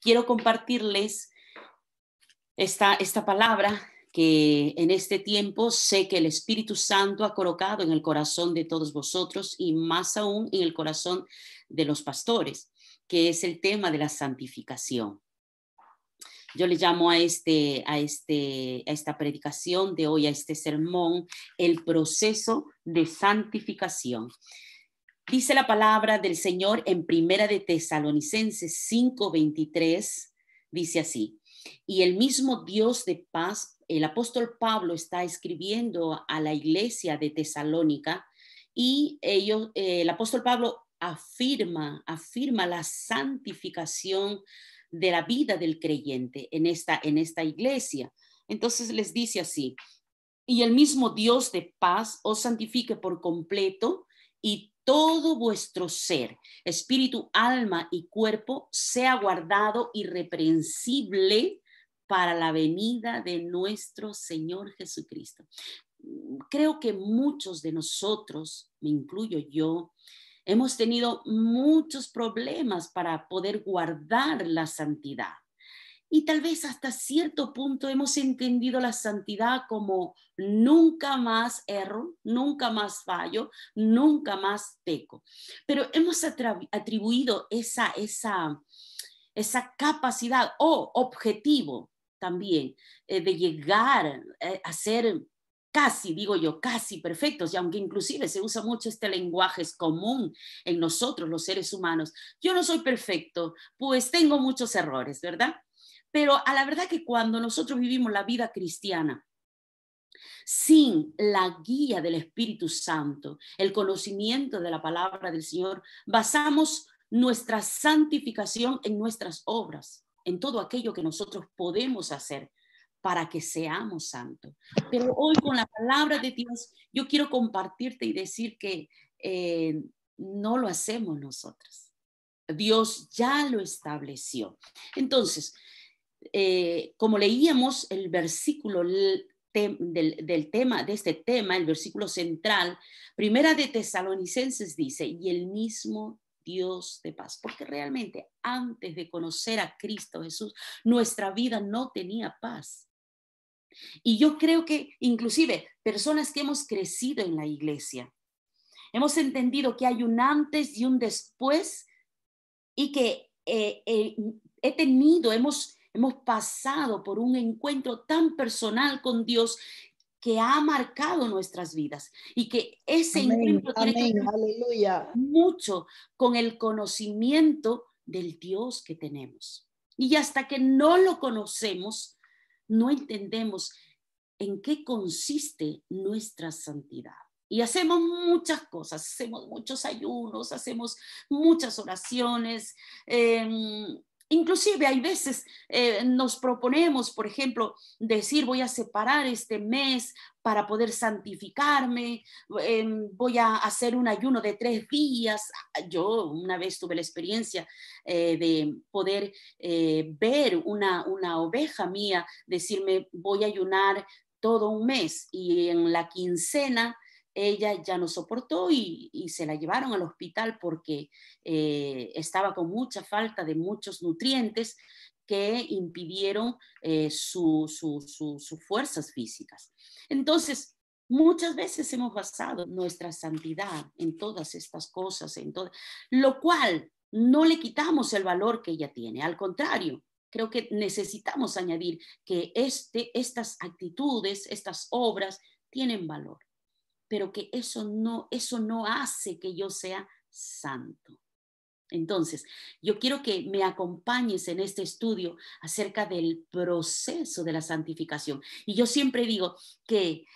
Quiero compartirles esta palabra que en este tiempo sé que el Espíritu Santo ha colocado en el corazón de todos vosotros y más aún en el corazón de los pastores, que es el tema de la santificación. Yo le llamo a esta predicación de hoy, a este sermón, el proceso de santificación. Dice la palabra del Señor en Primera de Tesalonicenses 5:23, dice así: y el mismo Dios de paz, el apóstol Pablo está escribiendo a la iglesia de Tesalónica y el apóstol Pablo afirma la santificación de la vida del creyente en esta iglesia. Entonces les dice así: y el mismo Dios de paz os santifique por completo, y todo vuestro ser, espíritu, alma y cuerpo sea guardado irreprensible para la venida de nuestro Señor Jesucristo. Creo que muchos de nosotros, me incluyo yo, hemos tenido muchos problemas para poder guardar la santidad. Y tal vez hasta cierto punto hemos entendido la santidad como nunca más erro, nunca más fallo, nunca más peco. Pero hemos atribuido esa capacidad o objetivo también de llegar a ser casi, digo yo, casi perfectos, y aunque inclusive se usa mucho este lenguaje, es común en nosotros los seres humanos. Yo no soy perfecto, pues tengo muchos errores, ¿verdad? Pero a la verdad que cuando nosotros vivimos la vida cristiana sin la guía del Espíritu Santo, el conocimiento de la palabra del Señor, basamos nuestra santificación en nuestras obras, en todo aquello que nosotros podemos hacer para que seamos santos. Pero hoy con la palabra de Dios, yo quiero compartirte y decir que no lo hacemos nosotros. Dios ya lo estableció. Entonces, como leíamos el versículo del tema, de este tema, el versículo central, Primera de Tesalonicenses dice: y el mismo Dios de paz, porque realmente antes de conocer a Cristo Jesús, nuestra vida no tenía paz. Y yo creo que inclusive personas que hemos crecido en la iglesia, hemos entendido que hay un antes y un después, y que hemos pasado por un encuentro tan personal con Dios que ha marcado nuestras vidas, y que ese encuentro tiene que ver aleluya, mucho con el conocimiento del Dios que tenemos. Y hasta que no lo conocemos, no entendemos en qué consiste nuestra santidad. Y hacemos muchas cosas, hacemos muchos ayunos, hacemos muchas oraciones, inclusive hay veces nos proponemos, por ejemplo, decir: voy a separar este mes para poder santificarme, voy a hacer un ayuno de 3 días. Yo una vez tuve la experiencia de poder ver una oveja mía decirme: voy a ayunar todo un mes, y en la quincena ella ya no soportó y se la llevaron al hospital porque estaba con mucha falta de muchos nutrientes que impidieron sus fuerzas físicas. Entonces, muchas veces hemos basado nuestra santidad en todas estas cosas, lo cual no le quitamos el valor que ella tiene. Al contrario, creo que necesitamos añadir que estas actitudes, estas obras tienen valor, pero que eso no hace que yo sea santo. Entonces, yo quiero que me acompañes en este estudio acerca del proceso de la santificación. Y yo siempre digo que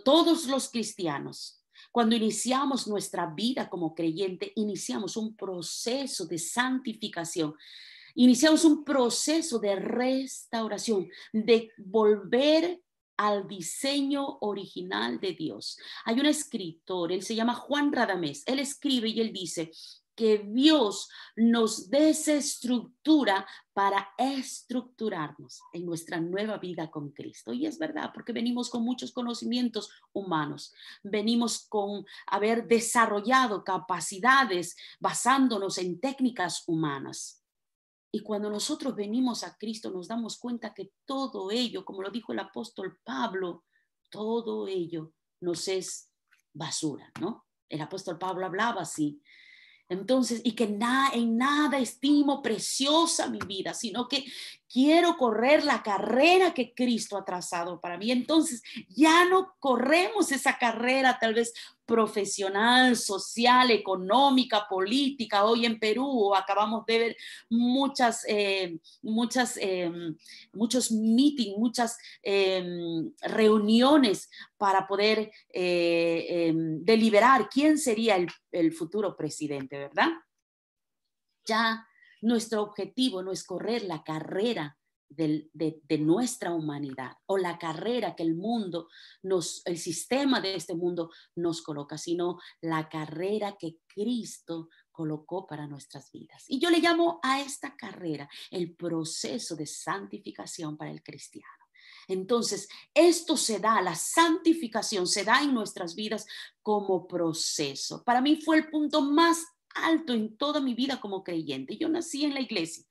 todos los cristianos, cuando iniciamos nuestra vida como creyente, iniciamos un proceso de santificación. Iniciamos un proceso de restauración, de volver al diseño original de Dios. Hay un escritor, él se llama Juan Radamés, él escribe y él dice que Dios nos desestructura para estructurarnos en nuestra nueva vida con Cristo. Y es verdad, porque venimos con muchos conocimientos humanos, venimos con haber desarrollado capacidades basándonos en técnicas humanas. Y cuando nosotros venimos a Cristo nos damos cuenta que todo ello, como lo dijo el apóstol Pablo, todo ello nos es basura, ¿no? El apóstol Pablo hablaba así. Entonces, y que en nada estimo preciosa mi vida, sino que quiero correr la carrera que Cristo ha trazado para mí. Entonces, ya no corremos esa carrera tal vez profesional, social, económica, política. Hoy en Perú acabamos de ver muchos meetings, muchas reuniones para poder deliberar quién sería el futuro presidente, ¿verdad? Ya nuestro objetivo no es correr la carrera de nuestra humanidad o la carrera que el sistema de este mundo nos coloca, sino la carrera que Cristo colocó para nuestras vidas. Y yo le llamo a esta carrera el proceso de santificación para el cristiano. Entonces, esto se da, la santificación se da en nuestras vidas como proceso. Para mí fue el punto más alto en toda mi vida como creyente. Yo nací en la iglesia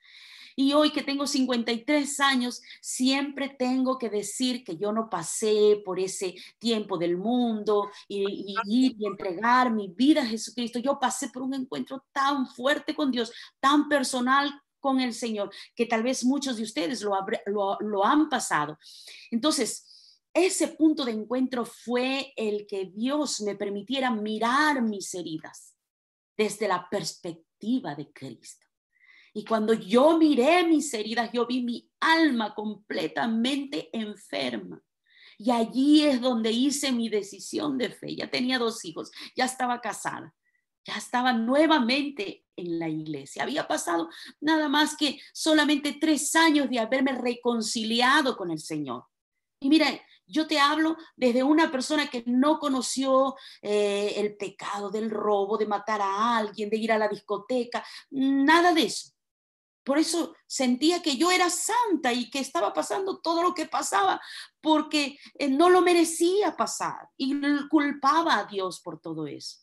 y hoy que tengo 53 años, siempre tengo que decir que yo no pasé por ese tiempo del mundo y entregar mi vida a Jesucristo. Yo pasé por un encuentro tan fuerte con Dios, tan personal con el Señor, que tal vez muchos de ustedes lo han pasado. Entonces, ese punto de encuentro fue el que Dios me permitiera mirar mis heridas desde la perspectiva de Cristo. Y cuando yo miré mis heridas, yo vi mi alma completamente enferma. Y allí es donde hice mi decisión de fe. Ya tenía 2 hijos, ya estaba casada, ya estaba nuevamente en la iglesia. Había pasado nada más que solamente 3 años de haberme reconciliado con el Señor. Y mira, yo te hablo desde una persona que no conoció el pecado del robo, de matar a alguien, de ir a la discoteca, nada de eso. Por eso sentía que yo era santa y que estaba pasando todo lo que pasaba porque no lo merecía pasar y culpaba a Dios por todo eso.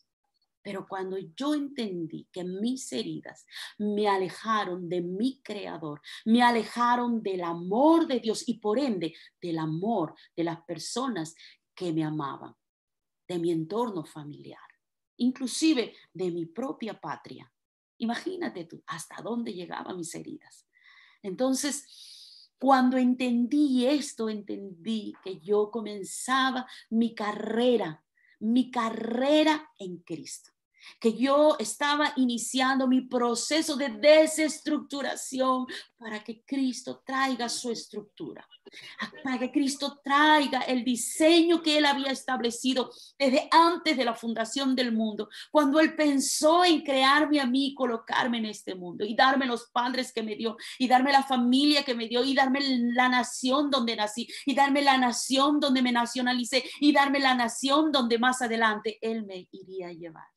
Pero cuando yo entendí que mis heridas me alejaron de mi Creador, me alejaron del amor de Dios y por ende del amor de las personas que me amaban, de mi entorno familiar, inclusive de mi propia patria. Imagínate tú hasta dónde llegaban mis heridas. Entonces, cuando entendí esto, entendí que yo comenzaba mi carrera en Cristo, que yo estaba iniciando mi proceso de desestructuración para que Cristo traiga su estructura, para que Cristo traiga el diseño que Él había establecido desde antes de la fundación del mundo, cuando Él pensó en crearme a mí, colocarme en este mundo y darme los padres que me dio y darme la familia que me dio y darme la nación donde nací y darme la nación donde me nacionalicé y darme la nación donde más adelante Él me iría a llevar.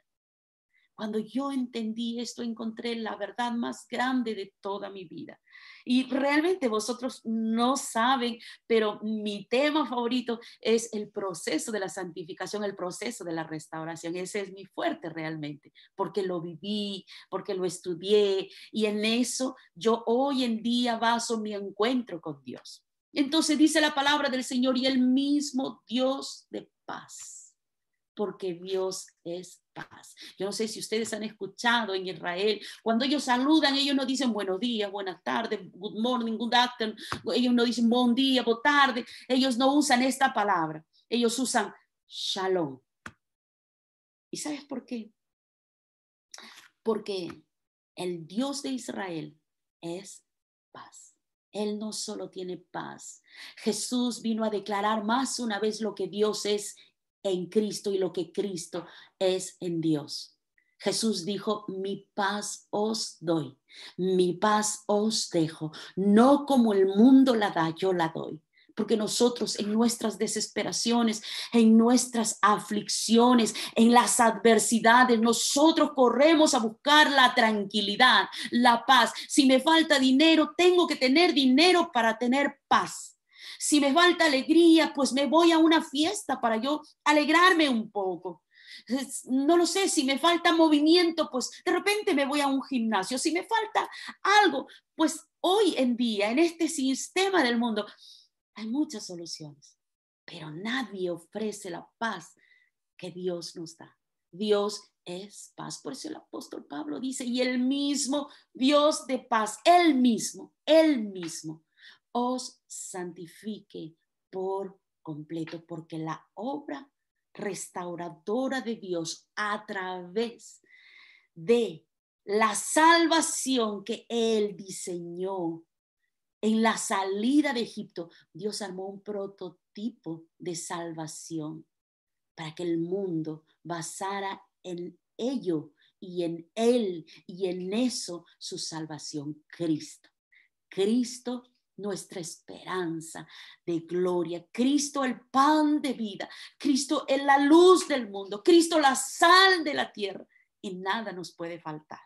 Cuando yo entendí esto, encontré la verdad más grande de toda mi vida. Y realmente vosotros no saben, pero mi tema favorito es el proceso de la santificación, el proceso de la restauración. Ese es mi fuerte realmente, porque lo viví, porque lo estudié y en eso yo hoy en día baso mi encuentro con Dios. Entonces dice la palabra del Señor y el mismo Dios de paz, porque Dios es paz. Yo no sé si ustedes han escuchado en Israel, cuando ellos saludan, ellos no dicen buenos días, buenas tardes, good morning, good afternoon, ellos no dicen buen día, buena tarde, ellos no usan esta palabra, ellos usan shalom. ¿Y sabes por qué? Porque el Dios de Israel es paz. Él no solo tiene paz. Jesús vino a declarar más una vez lo que Dios es en Cristo y lo que Cristo es en Dios. Jesús dijo, mi paz os doy, mi paz os dejo, no como el mundo la da, yo la doy. Porque nosotros en nuestras desesperaciones, en nuestras aflicciones, en las adversidades, nosotros corremos a buscar la tranquilidad, la paz. Si me falta dinero, tengo que tener dinero para tener paz. Si me falta alegría, pues me voy a una fiesta para yo alegrarme un poco. No lo sé, si me falta movimiento, pues de repente me voy a un gimnasio. Si me falta algo, pues hoy en día, en este sistema del mundo, hay muchas soluciones, pero nadie ofrece la paz que Dios nos da. Dios es paz. Por eso el apóstol Pablo dice, y el mismo Dios de paz, él mismo, os santifique por completo, porque la obra restauradora de Dios a través de la salvación que él diseñó en la salida de Egipto, Dios armó un prototipo de salvación para que el mundo basara en ello y en él y en eso su salvación. Cristo, nuestra esperanza de gloria. Cristo, el pan de vida. Cristo es la luz del mundo. Cristo, la sal de la tierra. Y nada nos puede faltar.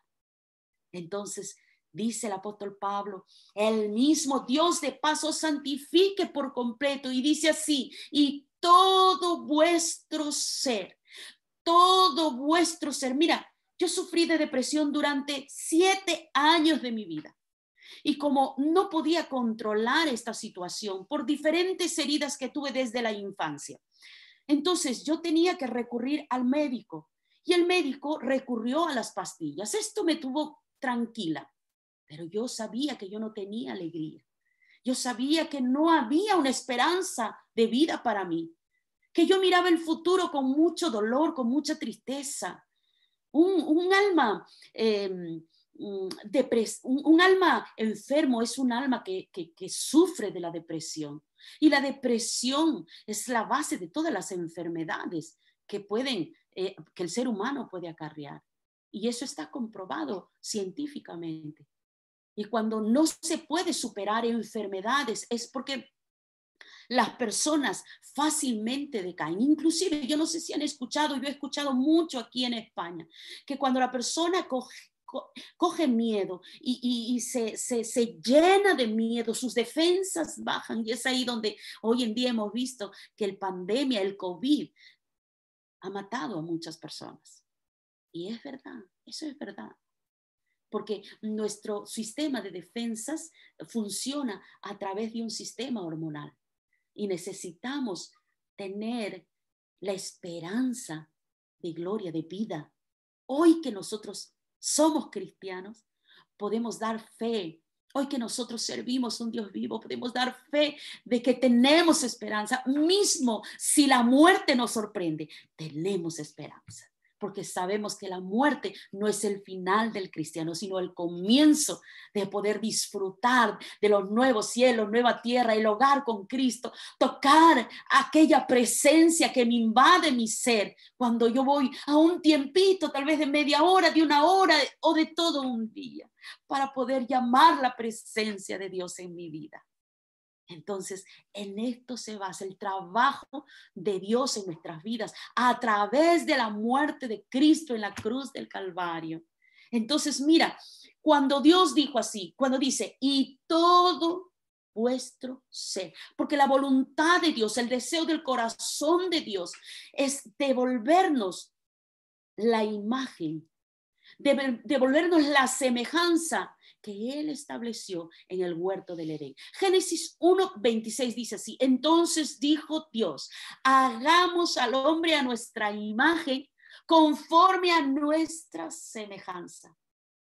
Entonces, dice el apóstol Pablo, el mismo Dios de paz os santifique por completo. Y dice así, y todo vuestro ser. Mira, yo sufrí de depresión durante 7 años de mi vida. Y como no podía controlar esta situación por diferentes heridas que tuve desde la infancia, entonces yo tenía que recurrir al médico. Y el médico recurrió a las pastillas. Esto me tuvo tranquila. Pero yo sabía que yo no tenía alegría. Yo sabía que no había una esperanza de vida para mí. Que yo miraba el futuro con mucho dolor, con mucha tristeza. Un alma, un alma enfermo es un alma que sufre de la depresión. Y la depresión es la base de todas las enfermedades que que el ser humano puede acarrear. Y eso está comprobado científicamente. Y cuando no se puede superar enfermedades es porque las personas fácilmente decaen. Inclusive, yo no sé si han escuchado, yo he escuchado mucho aquí en España, que cuando la persona coge miedo y se llena de miedo, sus defensas bajan. Y es ahí donde hoy en día hemos visto que el pandemia, el COVID, ha matado a muchas personas. Y es verdad, eso es verdad. Porque nuestro sistema de defensas funciona a través de un sistema hormonal y necesitamos tener la esperanza de gloria, de vida. Hoy que nosotros somos cristianos, podemos dar fe. Hoy que nosotros servimos a un Dios vivo, podemos dar fe de que tenemos esperanza. Mismo si la muerte nos sorprende, tenemos esperanza. Porque sabemos que la muerte no es el final del cristiano, sino el comienzo de poder disfrutar de los nuevos cielos, nueva tierra, el hogar con Cristo, tocar aquella presencia que me invade mi ser cuando yo voy a un tiempito, tal vez de media hora, de una hora o de todo un día, para poder llamar la presencia de Dios en mi vida. Entonces, en esto se basa el trabajo de Dios en nuestras vidas a través de la muerte de Cristo en la cruz del Calvario. Entonces, mira, cuando Dios dijo así, cuando dice, y todo vuestro ser, porque la voluntad de Dios, el deseo del corazón de Dios es devolvernos la imagen, devolvernos la semejanza que él estableció en el huerto del Edén. Génesis 1:26 dice así, entonces dijo Dios, hagamos al hombre a nuestra imagen conforme a nuestra semejanza.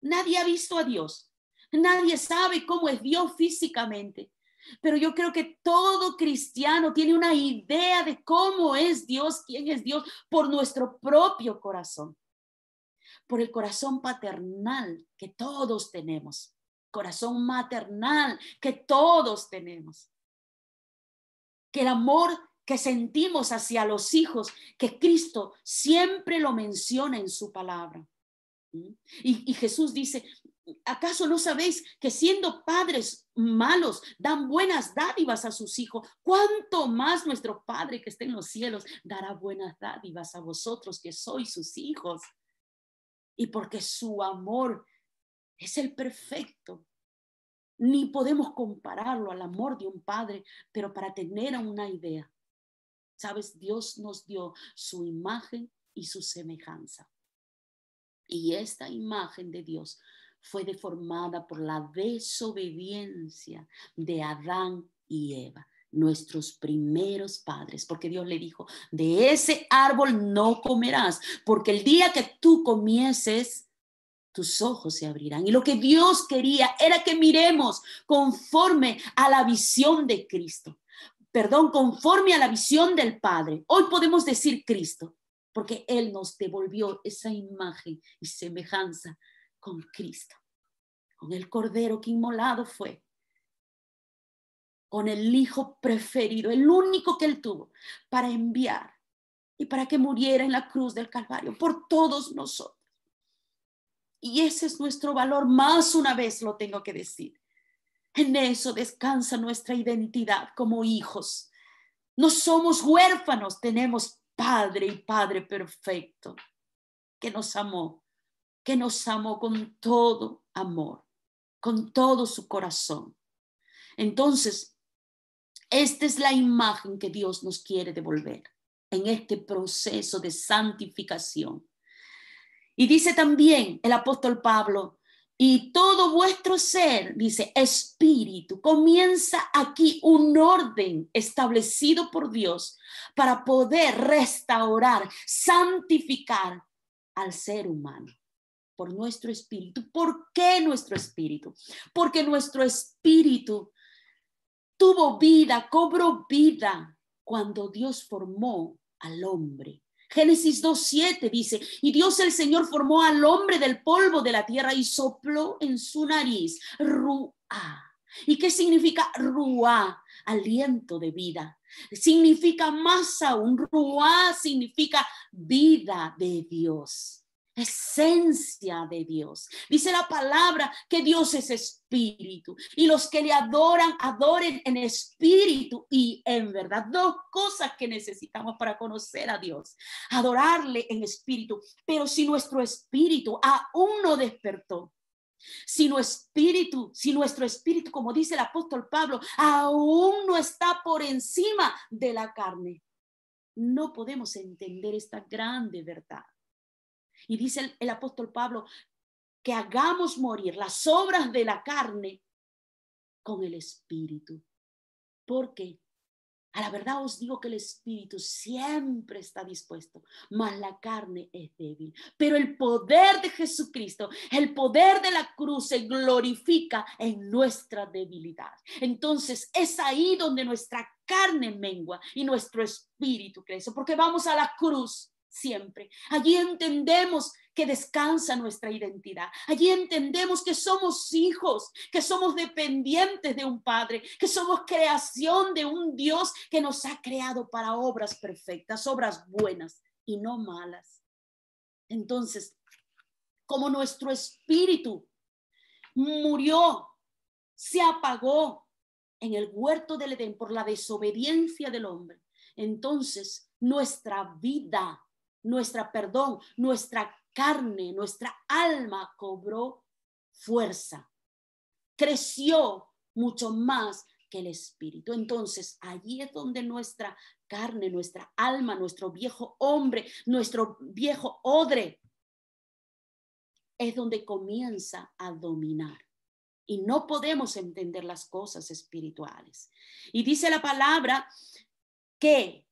Nadie ha visto a Dios, nadie sabe cómo es Dios físicamente, pero yo creo que todo cristiano tiene una idea de cómo es Dios, quién es Dios, por nuestro propio corazón. Por el corazón paternal que todos tenemos, corazón maternal que todos tenemos, que el amor que sentimos hacia los hijos, que Cristo siempre lo menciona en su palabra. Y Jesús dice, ¿Acaso no sabéis que siendo padres malos dan buenas dádivas a sus hijos? ¿Cuánto más nuestro Padre que está en los cielos dará buenas dádivas a vosotros que sois sus hijos? Y porque su amor es el perfecto, ni podemos compararlo al amor de un padre, pero para tener una idea, ¿sabes? Dios nos dio su imagen y su semejanza. Y esta imagen de Dios fue deformada por la desobediencia de Adán y Eva, nuestros primeros padres, porque Dios le dijo, de ese árbol no comerás, porque el día que tú comieses, tus ojos se abrirán. Y lo que Dios quería era que miremos conforme a la visión de Cristo. Perdón, conforme a la visión del Padre. Hoy podemos decir Cristo, porque Él nos devolvió esa imagen y semejanza con Cristo, con el Cordero que inmolado fue, con el Hijo preferido, el único que Él tuvo para enviar y para que muriera en la cruz del Calvario por todos nosotros. Y ese es nuestro valor, más una vez lo tengo que decir. En eso descansa nuestra identidad como hijos. No somos huérfanos, tenemos Padre y Padre perfecto, que nos amó con todo amor, con todo su corazón. Entonces, esta es la imagen que Dios nos quiere devolver en este proceso de santificación. Y dice también el apóstol Pablo, y todo vuestro ser, dice, espíritu, comienza aquí un orden establecido por Dios para poder restaurar, santificar al ser humano por nuestro espíritu. ¿Por qué nuestro espíritu? Porque nuestro espíritu tuvo vida, cobró vida cuando Dios formó al hombre. Génesis 2:7 dice, y Dios el Señor formó al hombre del polvo de la tierra y sopló en su nariz, ruá. ¿Y qué significa ruá? Aliento de vida. Significa más aún, ruá significa vida de Dios. Esencia de Dios. Dice la palabra que Dios es espíritu y los que le adoran, adoren en espíritu y en verdad. Dos cosas que necesitamos para conocer a Dios. Adorarle en espíritu, pero si nuestro espíritu aún no despertó, si nuestro espíritu, como dice el apóstol Pablo, aún no está por encima de la carne, no podemos entender esta grande verdad. Y dice el apóstol Pablo que hagamos morir las obras de la carne con el espíritu. Porque a la verdad os digo que el espíritu siempre está dispuesto, mas la carne es débil. Pero el poder de Jesucristo, el poder de la cruz se glorifica en nuestra debilidad. Entonces es ahí donde nuestra carne mengua y nuestro espíritu crece, porque vamos a la cruz. Siempre. Allí entendemos que descansa nuestra identidad. Allí entendemos que somos hijos, que somos dependientes de un Padre, que somos creación de un Dios que nos ha creado para obras perfectas, obras buenas y no malas. Entonces, como nuestro espíritu murió, se apagó en el huerto del Edén por la desobediencia del hombre, entonces nuestra vida, nuestra carne, nuestra alma cobró fuerza, creció mucho más que el espíritu. Entonces allí es donde nuestra carne, nuestra alma, nuestro viejo hombre, nuestro viejo odre, es donde comienza a dominar. Y no podemos entender las cosas espirituales. Y dice la palabra que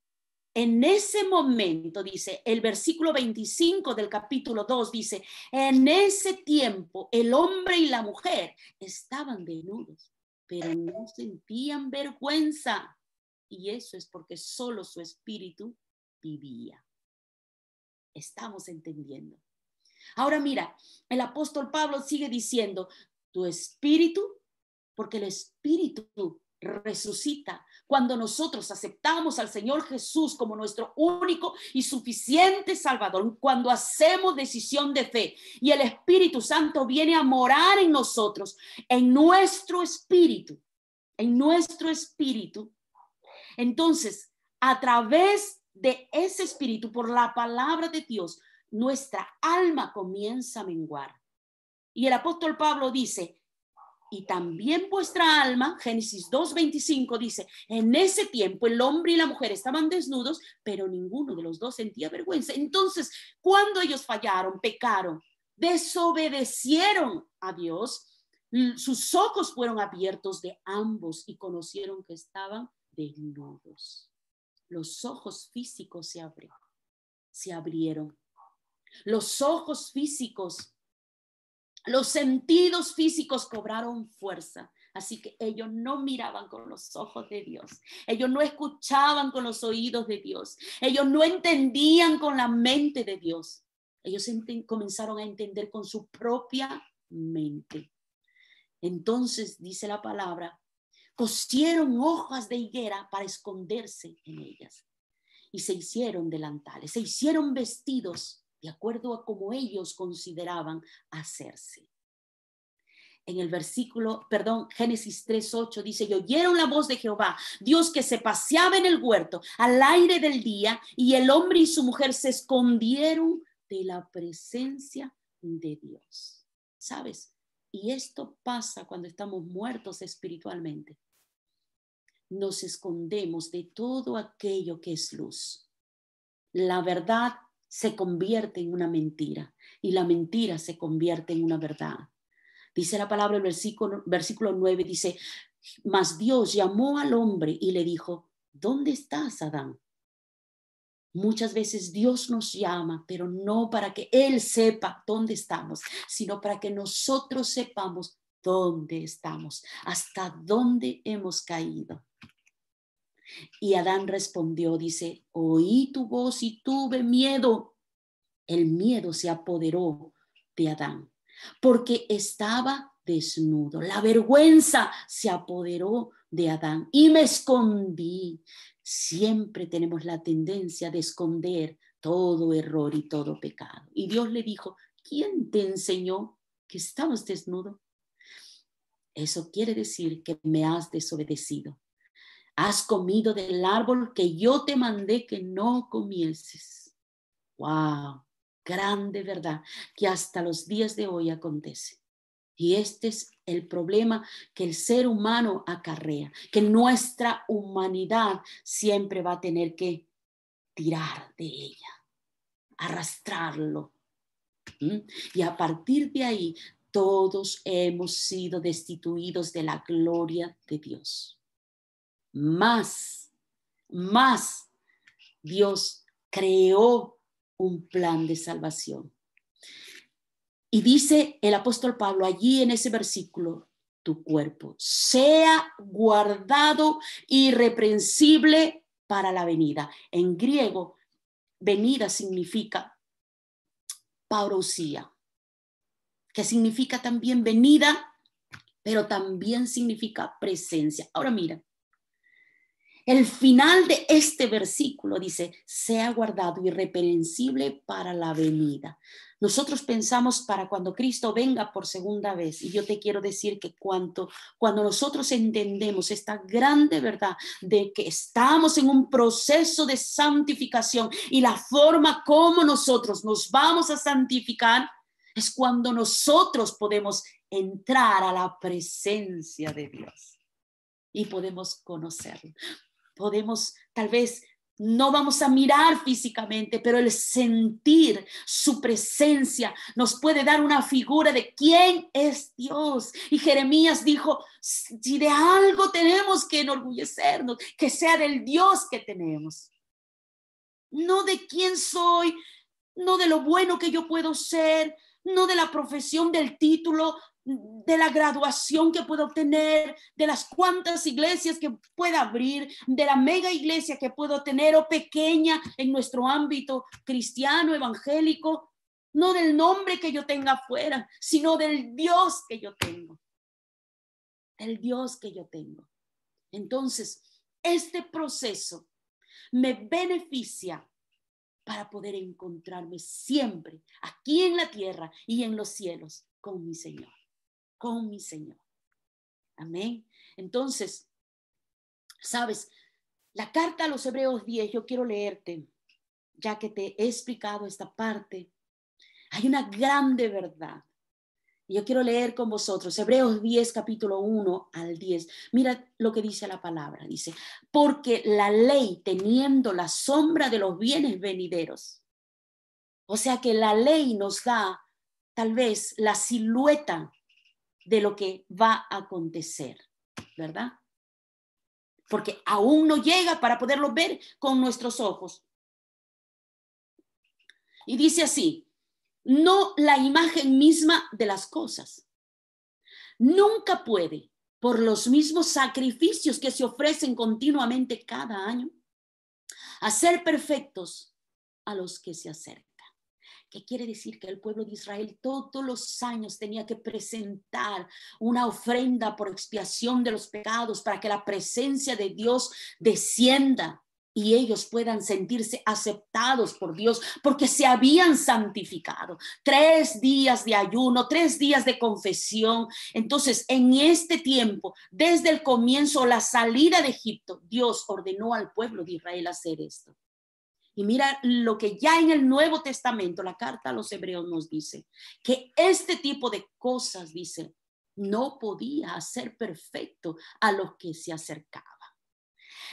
en ese momento, dice el versículo 25 del capítulo 2, dice, en ese tiempo el hombre y la mujer estaban desnudos, pero no sentían vergüenza. Y eso es porque solo su espíritu vivía. Estamos entendiendo. Ahora mira, el apóstol Pablo sigue diciendo, tu espíritu, porque el espíritu resucita cuando nosotros aceptamos al Señor Jesús como nuestro único y suficiente Salvador, cuando hacemos decisión de fe y el Espíritu Santo viene a morar en nosotros, en nuestro espíritu, entonces a través de ese espíritu, por la palabra de Dios, nuestra alma comienza a menguar. Y el apóstol Pablo dice, y también vuestra alma, Génesis 2:25 dice, en ese tiempo el hombre y la mujer estaban desnudos, pero ninguno de los dos sentía vergüenza. Entonces, cuando ellos fallaron, pecaron, desobedecieron a Dios, sus ojos fueron abiertos de ambos y conocieron que estaban desnudos. Los ojos físicos se abrieron. Los ojos físicos, los sentidos físicos cobraron fuerza. Así que ellos no miraban con los ojos de Dios. Ellos no escuchaban con los oídos de Dios. Ellos no entendían con la mente de Dios. Ellos comenzaron a entender con su propia mente. Entonces, dice la palabra, cosieron hojas de higuera para esconderse en ellas. Y se hicieron delantales, se hicieron vestidos de acuerdo a como ellos consideraban hacerse. En el Génesis 3:8 dice, y oyeron la voz de Jehová, Dios que se paseaba en el huerto al aire del día, y el hombre y su mujer se escondieron de la presencia de Dios. ¿Sabes? Y esto pasa cuando estamos muertos espiritualmente. Nos escondemos de todo aquello que es luz. La verdad se convierte en una mentira y la mentira se convierte en una verdad. Dice la palabra, el versículo 9 dice, mas Dios llamó al hombre y le dijo, ¿dónde estás, Adán? Muchas veces Dios nos llama, pero no para que Él sepa dónde estamos, sino para que nosotros sepamos dónde estamos, hasta dónde hemos caído. Y Adán respondió, dice, oí tu voz y tuve miedo. El miedo se apoderó de Adán porque estaba desnudo. La vergüenza se apoderó de Adán y me escondí. Siempre tenemos la tendencia de esconder todo error y todo pecado. Y Dios le dijo, ¿quién te enseñó que estabas desnudo? Eso quiere decir que me has desobedecido. Has comido del árbol que yo te mandé que no comieses. ¡Wow! Grande verdad que hasta los días de hoy acontece. Y este es el problema que el ser humano acarrea, que nuestra humanidad siempre va a tener que tirar de ella, arrastrarlo. Y a partir de ahí, todos hemos sido destituidos de la gloria de Dios. Más Dios creó un plan de salvación. Y dice el apóstol Pablo allí en ese versículo, tu cuerpo sea guardado irreprensible para la venida. En griego, venida significa parousia, que significa también venida, pero también significa presencia. Ahora mira, el final de este versículo dice, sea guardado irreprensible para la venida. Nosotros pensamos para cuando Cristo venga por segunda vez. Y yo te quiero decir que cuando nosotros entendemos esta grande verdad de que estamos en un proceso de santificación y la forma como nosotros nos vamos a santificar es cuando nosotros podemos entrar a la presencia de Dios y podemos conocerlo. Podemos, tal vez no vamos a mirar físicamente, pero el sentir su presencia nos puede dar una figura de quién es Dios. Y Jeremías dijo, si de algo tenemos que enorgullecernos, que sea del Dios que tenemos. No de quién soy, no de lo bueno que yo puedo ser, no de la profesión del título, de la graduación que puedo obtener, de las cuantas iglesias que pueda abrir, de la mega iglesia que puedo tener o pequeña en nuestro ámbito cristiano, evangélico, no del nombre que yo tenga afuera, sino del Dios que yo tengo. Del Dios que yo tengo. Entonces, este proceso me beneficia para poder encontrarme siempre aquí en la tierra y en los cielos con mi Señor, con mi Señor. Amén. Entonces, sabes, la carta a los Hebreos 10, yo quiero leerte, ya que te he explicado esta parte. Hay una grande verdad. Y yo quiero leer con vosotros Hebreos 10, capítulo 1 al 10. Mira lo que dice la palabra. Dice, porque la ley teniendo la sombra de los bienes venideros. O sea que la ley nos da tal vez la silueta de lo que va a acontecer, ¿verdad? Porque aún no llega para poderlo ver con nuestros ojos. Y dice así, no la imagen misma de las cosas. Nunca puede, por los mismos sacrificios que se ofrecen continuamente cada año, hacer perfectos a los que se acercan. ¿Qué quiere decir? Que el pueblo de Israel todos los años tenía que presentar una ofrenda por expiación de los pecados para que la presencia de Dios descienda y ellos puedan sentirse aceptados por Dios porque se habían santificado. 3 días de ayuno, 3 días de confesión. Entonces, en este tiempo, desde el comienzo, la salida de Egipto, Dios ordenó al pueblo de Israel hacer esto. Y mira lo que ya en el Nuevo Testamento, la carta a los Hebreos nos dice, que este tipo de cosas, dice, no podía hacer perfecto a los que se acercaban.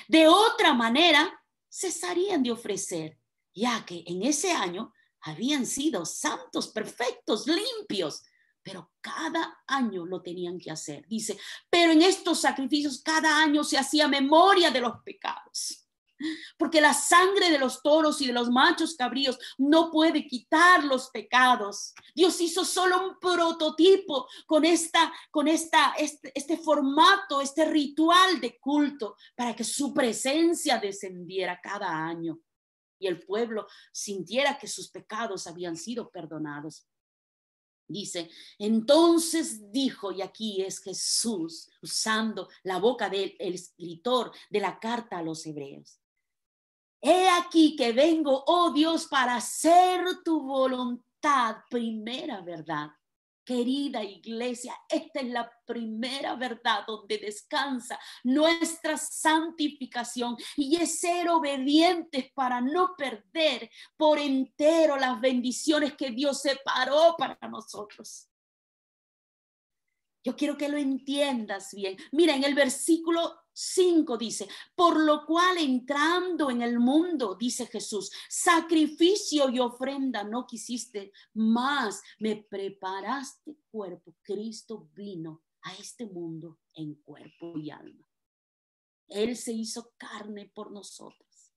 De otra manera, cesarían de ofrecer, ya que en ese año habían sido santos, perfectos, limpios, pero cada año lo tenían que hacer. Dice, pero en estos sacrificios cada año se hacía memoria de los pecados. Porque la sangre de los toros y de los machos cabríos no puede quitar los pecados. Dios hizo solo un prototipo con este formato, este ritual de culto para que su presencia descendiera cada año y el pueblo sintiera que sus pecados habían sido perdonados. Dice, entonces dijo, y aquí es Jesús usando la boca del escritor de la carta a los Hebreos. He aquí que vengo, oh Dios, para hacer tu voluntad. Primera verdad. Querida iglesia, esta es la primera verdad donde descansa nuestra santificación y es ser obedientes para no perder por entero las bendiciones que Dios separó para nosotros. Yo quiero que lo entiendas bien. Mira, en el versículo 5 dice, por lo cual entrando en el mundo, dice Jesús, sacrificio y ofrenda no quisiste, mas me preparaste cuerpo. Cristo vino a este mundo en cuerpo y alma. Él se hizo carne por nosotros.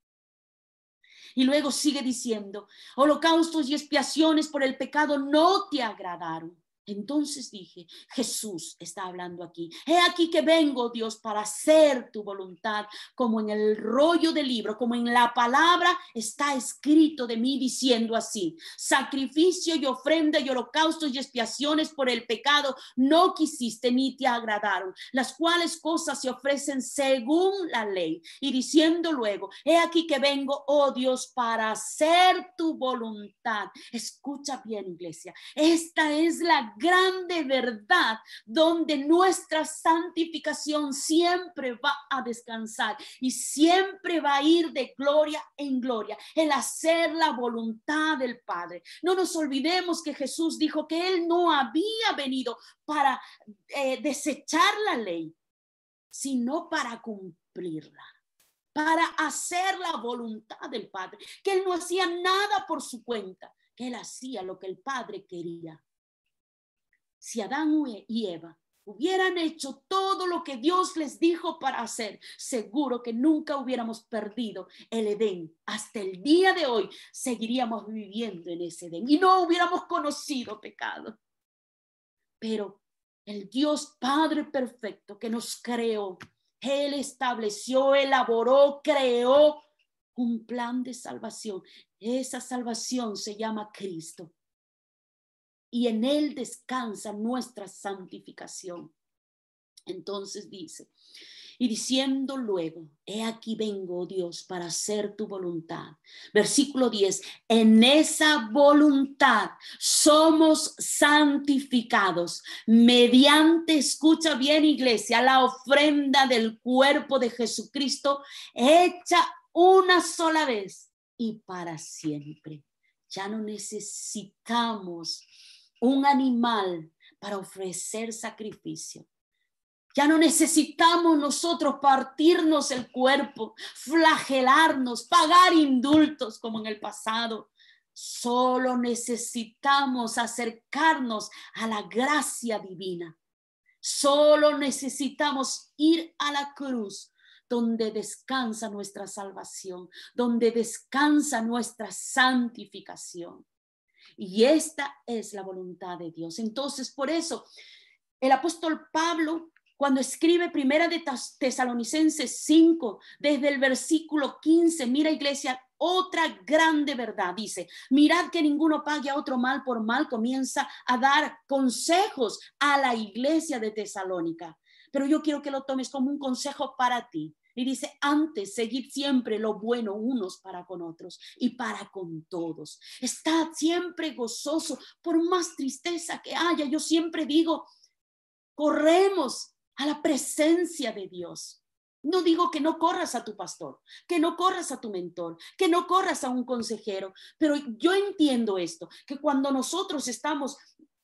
Y luego sigue diciendo, holocaustos y expiaciones por el pecado no te agradaron. Entonces dije, Jesús está hablando aquí. He aquí que vengo, Dios, para hacer tu voluntad, como en el rollo del libro, como en la palabra está escrito de mí diciendo así, sacrificio y ofrenda y holocaustos y expiaciones por el pecado no quisiste ni te agradaron, las cuales cosas se ofrecen según la ley. Y diciendo luego, he aquí que vengo, oh Dios, para hacer tu voluntad. Escucha bien, iglesia, esta es la grande verdad donde nuestra santificación siempre va a descansar y siempre va a ir de gloria en gloria, el hacer la voluntad del Padre. No nos olvidemos que Jesús dijo que Él no había venido para desechar la ley, sino para cumplirla, para hacer la voluntad del Padre, que Él no hacía nada por su cuenta, que Él hacía lo que el Padre quería. Si Adán y Eva hubieran hecho todo lo que Dios les dijo para hacer, seguro que nunca hubiéramos perdido el Edén. Hasta el día de hoy seguiríamos viviendo en ese Edén y no hubiéramos conocido pecado. Pero el Dios Padre perfecto que nos creó, Él estableció, elaboró, creó un plan de salvación. Esa salvación se llama Cristo. Y en Él descansa nuestra santificación. Entonces dice, y diciendo luego, he aquí vengo, oh Dios, para hacer tu voluntad. Versículo 10, en esa voluntad somos santificados mediante, escucha bien iglesia, la ofrenda del cuerpo de Jesucristo hecha una sola vez y para siempre. Ya no necesitamos un animal para ofrecer sacrificio. Ya no necesitamos nosotros partirnos el cuerpo, flagelarnos, pagar indultos como en el pasado. Solo necesitamos acercarnos a la gracia divina. Solo necesitamos ir a la cruz, donde descansa nuestra salvación, donde descansa nuestra santificación. Y esta es la voluntad de Dios. Entonces, por eso, el apóstol Pablo, cuando escribe primera de Tesalonicenses 5, desde el versículo 15, mira iglesia, otra grande verdad, dice, mirad que ninguno pague a otro mal por mal, comienza a dar consejos a la iglesia de Tesalónica. Pero yo quiero que lo tomes como un consejo para ti. Y dice, antes, seguid siempre lo bueno unos para con otros y para con todos. Estad siempre gozoso, por más tristeza que haya. Yo siempre digo, corremos a la presencia de Dios. No digo que no corras a tu pastor, que no corras a tu mentor, que no corras a un consejero, pero yo entiendo esto, que cuando nosotros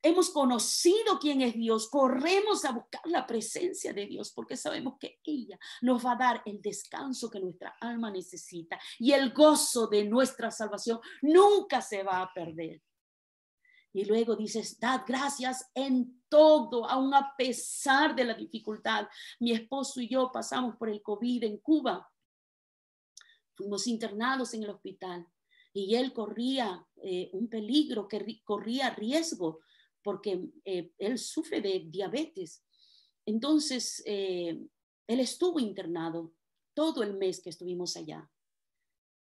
hemos conocido quién es Dios, corremos a buscar la presencia de Dios, porque sabemos que ella nos va a dar el descanso que nuestra alma necesita y el gozo de nuestra salvación nunca se va a perder. Y luego dices, dad gracias en todo, aun a pesar de la dificultad. Mi esposo y yo pasamos por el COVID en Cuba. Fuimos internados en el hospital y él corría un peligro, que corría riesgo porque él sufre de diabetes. Entonces, él estuvo internado todo el mes que estuvimos allá.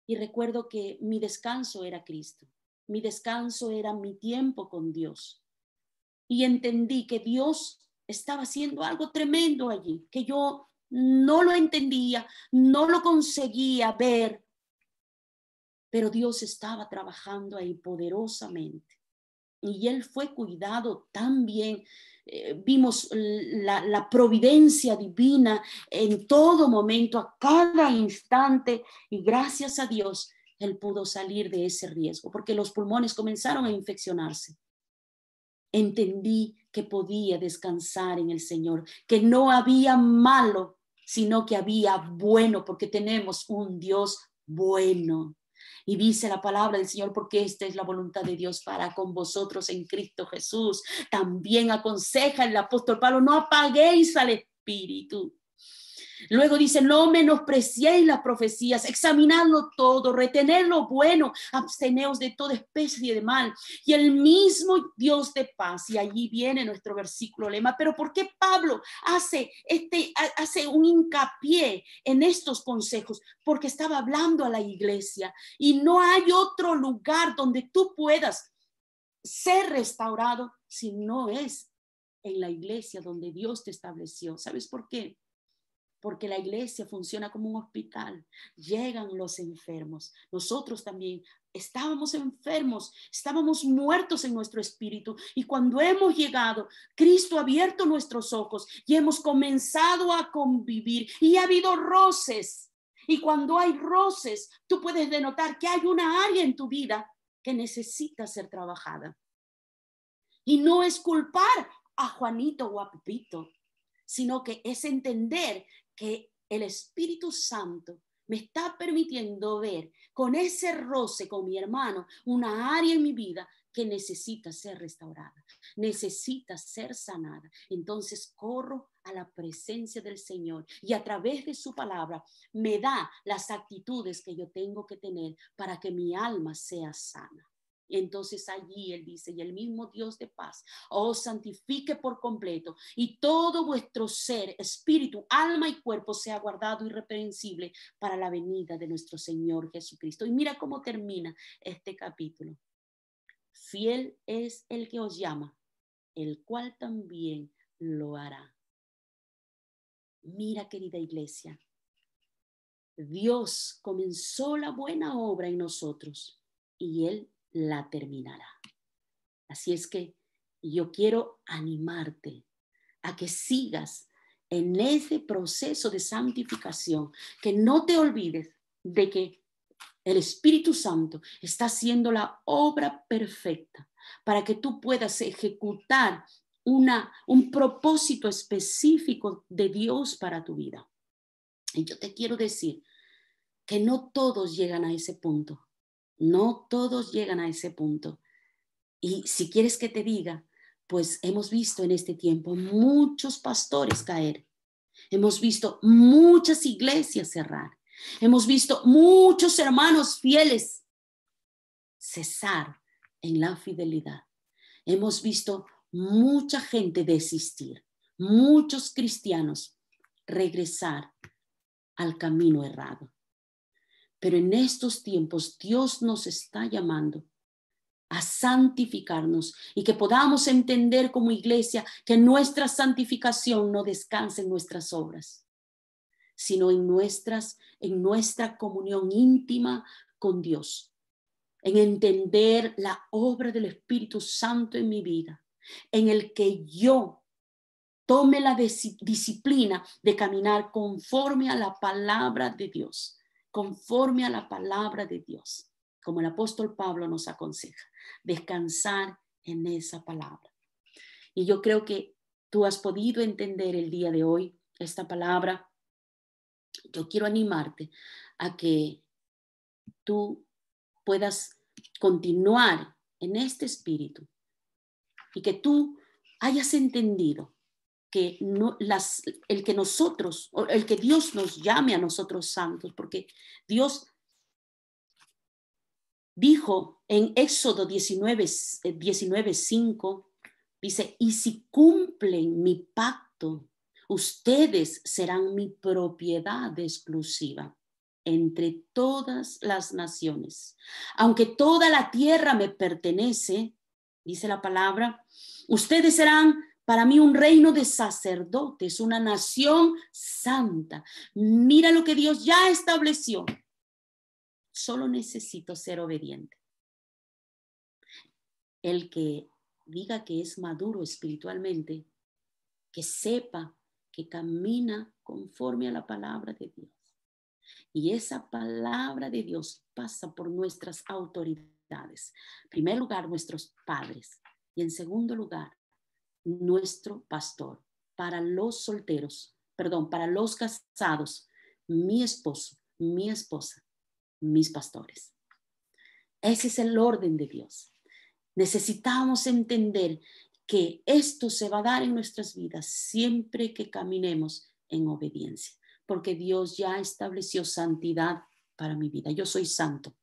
Y recuerdo que mi descanso era Cristo. Mi descanso era mi tiempo con Dios. Y entendí que Dios estaba haciendo algo tremendo allí, que yo no lo entendía, no lo conseguía ver, pero Dios estaba trabajando ahí poderosamente. Y Él fue cuidado tan bien. Vimos la providencia divina en todo momento, a cada instante, y gracias a Dios, Él pudo salir de ese riesgo, porque los pulmones comenzaron a infeccionarse. Entendí que podía descansar en el Señor, que no había malo, sino que había bueno, porque tenemos un Dios bueno. Y dice la palabra del Señor, porque esta es la voluntad de Dios para con vosotros en Cristo Jesús. También aconseja el apóstol Pablo, no apaguéis al Espíritu. Luego dice, no menospreciéis las profecías, examinadlo todo, retened lo bueno, absteneos de toda especie de mal. Y el mismo Dios de paz, y allí viene nuestro versículo lema, pero ¿por qué Pablo hace un hincapié en estos consejos? Porque estaba hablando a la iglesia y no hay otro lugar donde tú puedas ser restaurado si no es en la iglesia donde Dios te estableció. ¿Sabes por qué? Porque la iglesia funciona como un hospital. Llegan los enfermos. Nosotros también estábamos enfermos, estábamos muertos en nuestro espíritu. Y cuando hemos llegado, Cristo ha abierto nuestros ojos y hemos comenzado a convivir. Y ha habido roces. Y cuando hay roces, tú puedes denotar que hay una área en tu vida que necesita ser trabajada. Y no es culpar a Juanito o a Pepito, sino que es entender que el Espíritu Santo me está permitiendo ver con ese roce con mi hermano una área en mi vida que necesita ser restaurada, necesita ser sanada. Entonces corro a la presencia del Señor y a través de su palabra me da las actitudes que yo tengo que tener para que mi alma sea sana. Y entonces allí él dice, y el mismo Dios de paz os santifique por completo y todo vuestro ser, espíritu, alma y cuerpo sea guardado irreprensible para la venida de nuestro Señor Jesucristo. Y mira cómo termina este capítulo. Fiel es el que os llama, el cual también lo hará. Mira, querida iglesia, Dios comenzó la buena obra en nosotros y Él la terminará. Así es que yo quiero animarte a que sigas en ese proceso de santificación, que no te olvides de que el Espíritu Santo está haciendo la obra perfecta para que tú puedas ejecutar un propósito específico de Dios para tu vida. Y yo te quiero decir que no todos llegan a ese punto. No todos llegan a ese punto. Y si quieres que te diga, pues hemos visto en este tiempo muchos pastores caer. Hemos visto muchas iglesias cerrar. Hemos visto muchos hermanos fieles cesar en la fidelidad. Hemos visto mucha gente desistir, muchos cristianos regresar al camino errado. Pero en estos tiempos Dios nos está llamando a santificarnos y que podamos entender como iglesia que nuestra santificación no descansa en nuestras obras, sino en nuestra comunión íntima con Dios, en entender la obra del Espíritu Santo en mi vida, en el que yo tome la disciplina de caminar conforme a la palabra de Dios, conforme a la palabra de Dios, como el apóstol Pablo nos aconseja, descansar en esa palabra. Y yo creo que tú has podido entender el día de hoy esta palabra. Yo quiero animarte a que tú puedas continuar en este espíritu y que tú hayas entendido que el que Dios nos llame a nosotros santos, porque Dios dijo en Éxodo 19:5, dice, y si cumplen mi pacto, ustedes serán mi propiedad exclusiva entre todas las naciones. Aunque toda la tierra me pertenece, dice la palabra, ustedes serán para mí un reino de sacerdotes, una nación santa. Mira lo que Dios ya estableció. Solo necesito ser obediente. El que diga que es maduro espiritualmente, que sepa que camina conforme a la palabra de Dios. Y esa palabra de Dios pasa por nuestras autoridades. En primer lugar, nuestros padres. Y en segundo lugar, nuestro pastor. Para los solteros, para los casados, mi esposo, mi esposa, mis pastores. Ese es el orden de Dios. Necesitamos entender que esto se va a dar en nuestras vidas siempre que caminemos en obediencia, porque Dios ya estableció santidad para mi vida. Yo soy santo.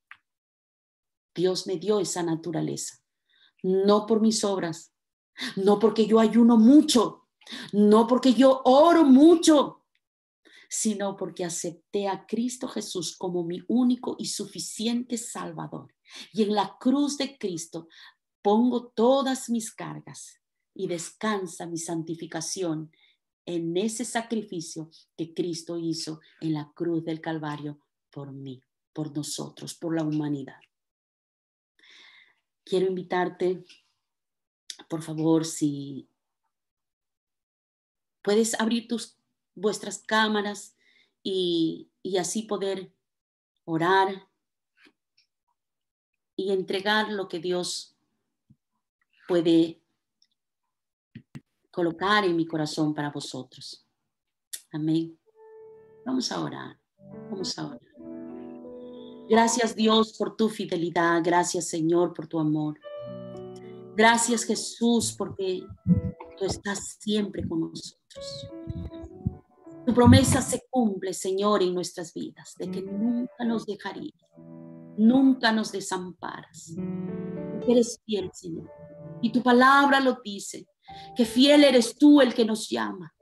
Dios me dio esa naturaleza, no por mis obras, no porque yo ayuno mucho, no porque yo oro mucho, sino porque acepté a Cristo Jesús como mi único y suficiente Salvador. Y en la cruz de Cristo pongo todas mis cargas y descansa mi santificación en ese sacrificio que Cristo hizo en la cruz del Calvario por mí, por nosotros, por la humanidad. Quiero invitarte, por favor, si puedes abrir vuestras cámaras y así poder orar y entregar lo que Dios puede colocar en mi corazón para vosotros. Amén. Vamos a orar. Vamos a orar. Gracias, Dios, por tu fidelidad. Gracias, Señor, por tu amor. Gracias, Jesús, porque tú estás siempre con nosotros. Tu promesa se cumple, Señor, en nuestras vidas, de que nunca nos dejarías, nunca nos desamparas. Porque eres fiel, Señor. Y tu palabra lo dice, que fiel eres tú el que nos llama.